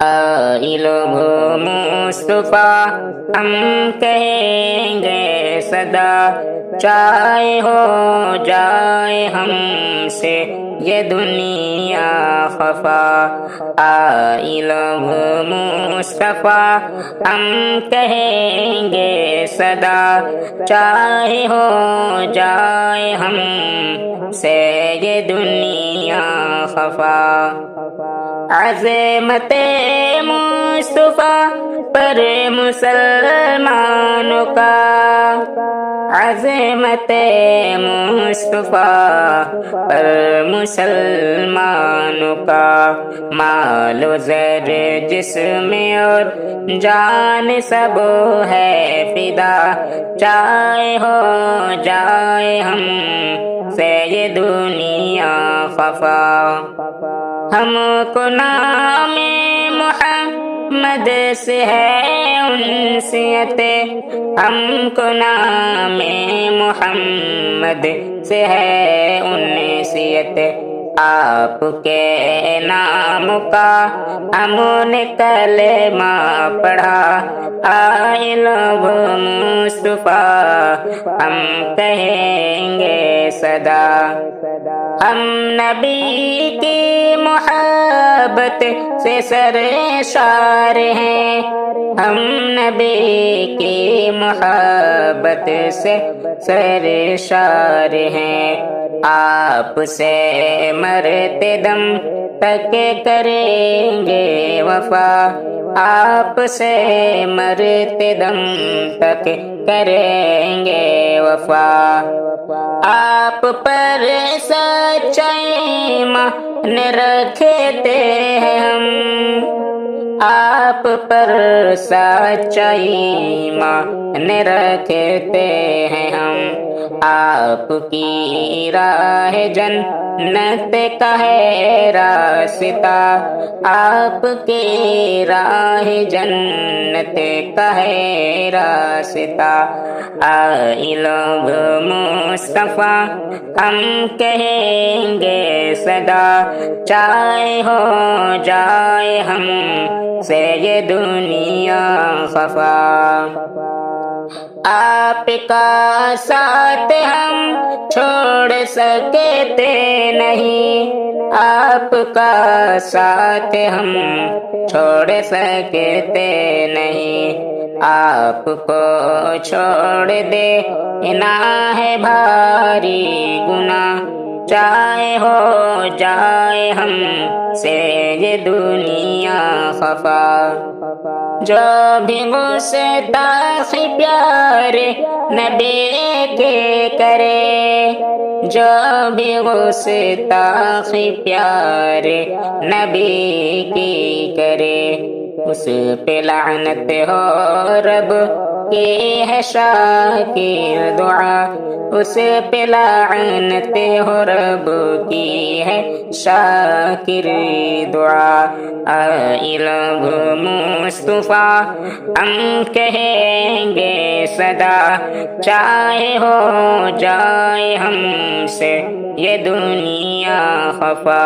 آئی لوگ مصطفیٰ ہم کہیں گے صدا، چاہے ہو جائے ہم سے یہ دنیا خفا۔ آئی لوگ مصطفیٰ ہم کہیں گے صدا، چاہے ہو جائے ہم سے یہ دنیا خفا۔ عظمت مصطفیٰ پر مسلمانوں کا، عظمت مصطفیٰ پر مسلمانوں کا، مال و زر جسم اور جان سب ہے فدا، چاہے ہو جائے ہم سے یہ دنیا خفا۔ ہم کو نام محمد سے ہے انسیت، ہم کو نام محمد سے ہے انسیت، آپ کے نام کا ہم نے کلمہ پڑھا۔ آئے لوگ مصطفیٰ ہم کہیں گے صدا، ہم نبی کی محبت سے سرشار ہیں، ہم نبی کی محبت سے سرشار ہیں، آپ سے مرتے دم تک کریں گے وفا، آپ سے مرتے دم تک کریں گے وفا۔ آپ پر سچائی ایمان رکھتے ہیں ہم، آپ پر سچائی ایمان رکھتے ہیں ہم، آپ کی راہ جنت کا ہے راستہ، آپ کی راہ جنت کا ہے راستہ۔ آئی لوگ مصطفیٰ ہم کہیں گے صدا، چاہے ہو جائے ہم سے یہ دنیا خفا۔ آپ کا ساتھ ہم چھوڑ سکتے نہیں، آپ کا ساتھ ہم چھوڑ سکتے نہیں، آپ کو چھوڑ دینا ہے بھاری گناہ، چاہے ہو جائے ہم سے یہ دنیا خفا۔ جو بھی گستاخی پیارے نبی کے کرے، جو بھی گستاخی پیارے نبی کی کرے، اس پہ لعنت ہو رب کی ہے شاکر دعا، اس پہ لعنت ہو رب کی ہے شاکر دعا۔ آئی لوگ مصطفیٰ ہم کہیں گے صدا، چاہے ہو جائے ہم سے یہ دنیا خفا۔